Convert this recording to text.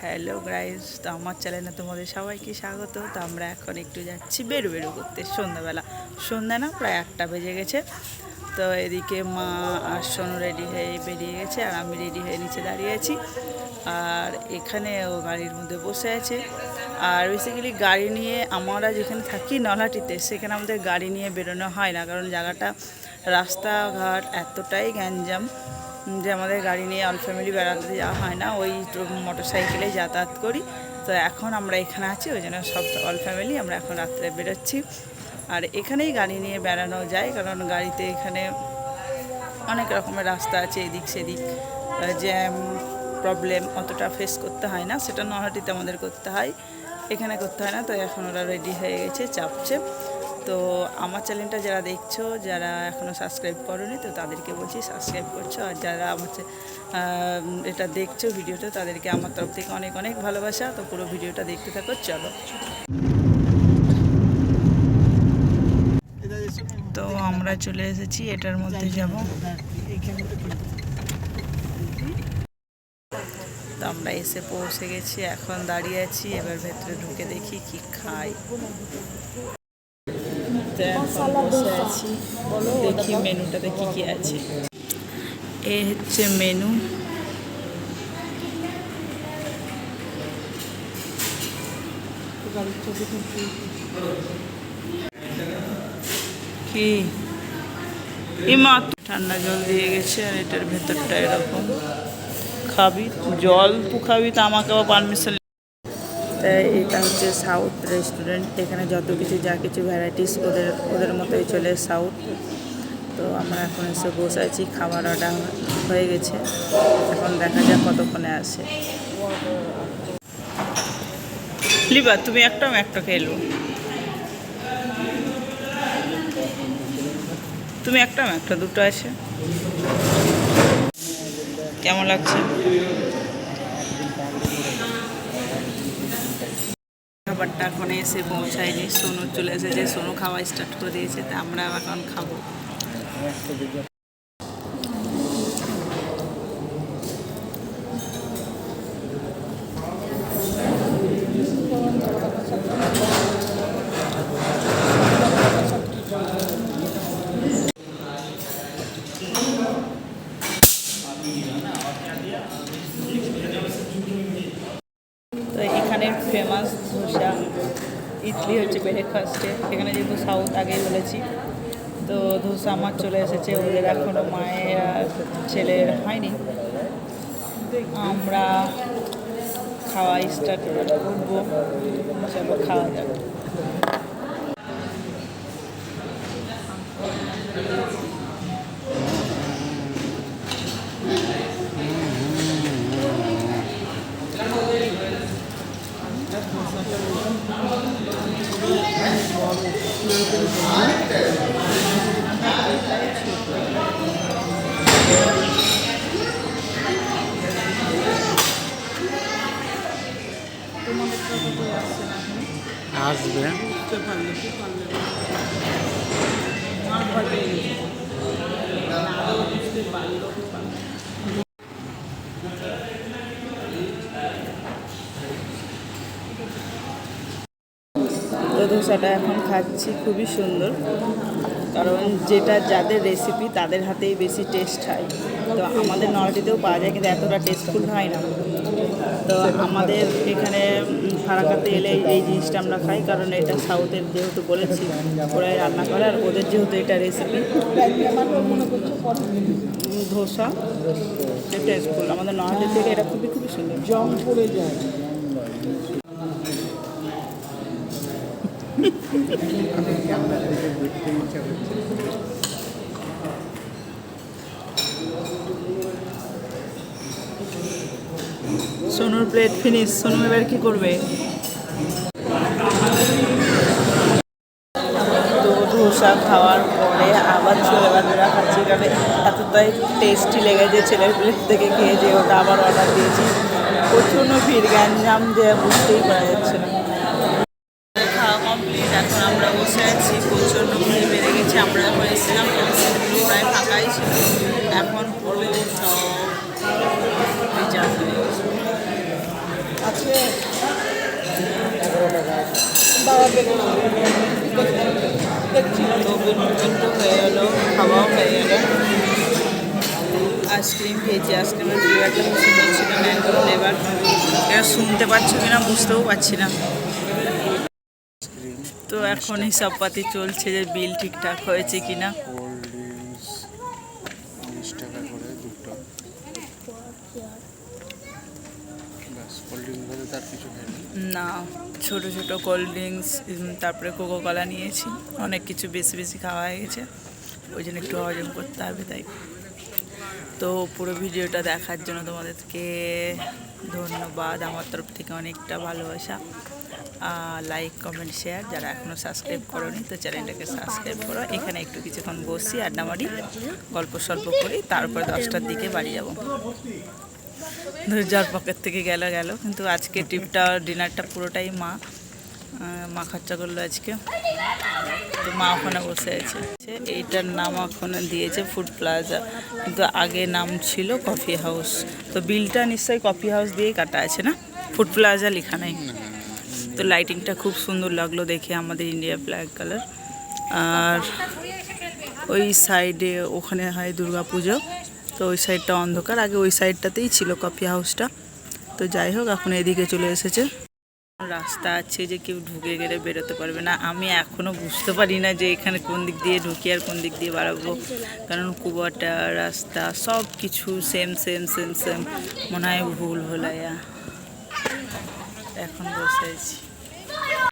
Hello guys, তো আমার চ্যানেলে তোমাদের সবাইকে স্বাগত। তো আমরা এখন একটু যাচ্ছি বেরু করতে সন্ধ্যাবেলা। সন্ধ্যা না, প্রায় 8টা বেজে গেছে। তো এদিকে মা আর সোনু রেডি হয়ে বেরিয়ে গেছে, আর আমি রেডি হয়ে নিচে দাঁড়িয়ে আছি। আর এখানে ও গাড়ির মধ্যে বসে আছে। আর বেসিক্যালি গাড়ি নিয়ে আমরা যেখানে থাকি নলহাটিতে, সেখানে আমাদের গাড়ি নিয়ে বেরোনো হয় না, কারণ জায়গাটা রাস্তাঘাট এতটাই গ্যাঞ্জাম যে আমাদের গাড়ি নিয়ে অল ফ্যামিলি বেড়াতে যাওয়া হয় না, ওই মোটর সাইকেলে যাতায়াত করি। তো এখন আমরা এখানে আছি, ওই জন্য সব অল ফ্যামিলি আমরা এখন রাত্রে বেরোচ্ছি। আর এখানেই গাড়ি নিয়ে বেড়ানো যায়, কারণ গাড়িতে এখানে অনেক রকমের রাস্তা আছে, এদিক সেদিক জ্যাম প্রবলেম অতটা ফেস করতে হয় না, সেটা নলহাটিতে আমাদের করতে হয়, এখানে করতে হয় না। তো এখন ওরা রেডি হয়ে গেছে, চাপছে। তো আমার চ্যানেলটা যারা দেখছো, যারা এখনও সাবস্ক্রাইব করোনি, তো তাদেরকে বলছি সাবস্ক্রাইব করছো। আর যারা আমার এটা দেখছো ভিডিওটা, তাদেরকে আমার তরফ থেকে অনেক অনেক ভালোবাসা। তো পুরো ভিডিওটা দেখতে থাকো, চলো। তো আমরা চলে এসেছি, এটার মধ্যে যাব। তো আমরা এসে পৌঁছে গেছি, এখন দাঁড়িয়ে আছি। এবার ভেতরে ঢুকে দেখি কি খাই। এখন বসে আছি, দেখি মেনুটাতে কি কি আছে। এ হচ্ছে মেনু। কি ইমা ঠান্ডা জল দিয়ে গেছে, আর এটার ভেতরটা এরকম। খাবি জল, তু খাবি, তো আমাকে আবার পারমিশন। তাই এটা হচ্ছে সাউথ রেস্টুরেন্ট। এখানে যত কিছু যা কিছু ভ্যারাইটিস ওদের মতোই চলে সাউথ। তো আমরা এখন এসে বসে আছি, খাবার অর্ডার হয়ে গেছে, এখন দেখা যাক কতক্ষণে আসে। লিবা, তুমি একটা খেলো, তুমি একটা দুটো আছে। কেমন লাগছে খাবারটা? এখন এসে পৌঁছায়নি, সোনু চলে এসেছে, সোনু খাওয়া স্টার্ট করে দিয়েছে, তা আমরা এখন খাবো। তো এখানের ফেমাস ধোসা ইডলি হচ্ছে ব্রেকফাস্টে। এখানে যেহেতু সাউথ আগেই বলেছি, তো ধোসা আমার চলে এসেছে, ওদের এখনও মায়ের ছেলের হয়নি। আমরা খাওয়া স্টার্ট করবো, চলো খাওয়া যাবে। আসবে তো ধোসাটা এখন খাচ্ছি, খুবই সুন্দর, কারণ যেটা যাদের রেসিপি তাদের হাতেই বেশি টেস্ট হয়। তো আমাদের নলহাটিতেও পাওয়া যায়, কিন্তু এতটা টেস্টফুল হয় না। তো আমাদের এখানে ফারাকাতে এলে এই জিনিসটা আমরা খাই, কারণ এটা সাউথের যেহেতু বলেছি, ওরাই রান্না করে, আর ওদের যেহেতু এটা রেসিপি ধোসা টেস্টফুল। আমাদের নলহাটি থেকে এটা খুবই খুবই সুন্দর। জং পড়ে যায়। সোনুর প্লেট ফিনিশ। সোনু এবার কি করবে? তো ধোসা খাওয়ার পরে আবার ছোলে ভাজা খাচ্ছি, কারণ এতটাই টেস্টি লেগেছে ছেলের প্লেট থেকে খেয়ে, যে ওটা আবার অর্ডার দিয়েছি। প্রচণ্ড ভিড়, গ্যাঞ্জাম যে বুঝতেই পারা যাচ্ছে না। খাওয়া কমপ্লিট, এখন আমরা বসে আছি। প্রচণ্ড ভিড় বেড়ে গেছে। আমরা যখন এসেছিলাম সিটগুলো প্রায় ফাঁকাই ছিল, এখন পুরো সব রিজার্ভ হয়ে গেছে। তো বিনু হয়ে গেলো, খাওয়াও হয়ে গেলো। আইসক্রিম খেয়েছি, আইসক্রিমের ফ্লেভারটা খুব সুন্দর ছিল, ম্যাঙ্গো ফ্লেভার। এটা শুনতে পাচ্ছ কিনা বুঝতেও পারছি না। তো এখন হিসাব পাতি চলছে যে বিল ঠিকঠাক হয়েছে কিনা। কোল্ড ড্রিঙ্কস 19 টাকা করে দুটো। ব্যাস, কোল্ড ড্রিঙ্কস বলে তার কিছু খাইনি। না, ছোট ছোট কোল্ড ড্রিঙ্কস, তারপরে কোকো কলা নিয়েছি। অনেক কিছু বেশি বেশি খাওয়া হয়ে গেছে, ওই জন্য একটু হজম করতে হবে তাই। তো পুরো ভিডিওটা দেখার জন্য তোমাদেরকে ধন্যবাদ, আমার তরফ থেকে অনেকটা ভালোবাসা। Like, comment, share. যারা এখনও সাবস্ক্রাইব করোনি তো চ্যানেলটাকে সাবস্ক্রাইব করো। এখানে একটু কিছুক্ষণ বসি, আড্ডা মারি, গল্প সল্প করি, তারপর 10টার দিকে বাড়ি যাব। যার পকেট থেকে গেল কিন্তু আজকে ট্রিপটা, ডিনারটা পুরোটাই মা খরচা করলো আজকে। তো মা ওখানে বসে আছে। এইটার নাম ওখানে দিয়েছে ফুড প্লাজা, কিন্তু আগে নাম ছিল কফি হাউস। তো বিলটা নিশ্চয়ই কফি হাউস দিয়েই কাটা আছে না, ফুড প্লাজা লেখা নেই। তো লাইটিংটা খুব সুন্দর লাগলো দেখে, আমাদের ইন্ডিয়া ফ্ল্যাগ কালার। আর ওই সাইডে ওখানে হয় দুর্গা পুজো, তো ওই সাইডটা অন্ধকার। আগে ওই সাইডটাতেই ছিল কফি হাউসটা। তো যাই হোক, এখন এদিকে চলে এসেছে। রাস্তা আছে যে কেউ ঢুকে গেলে বেরোতে পারবে না। আমি এখনও বুঝতে পারি না যে এখানে কোন দিক দিয়ে ঢুকি আর কোন দিক দিয়ে বাড়াবো, কারণ কুয়াটা রাস্তা সব কিছু সেম সেম সেম সেম, মনে হয় ভুল হলাইয়া। এখন বসে আছি।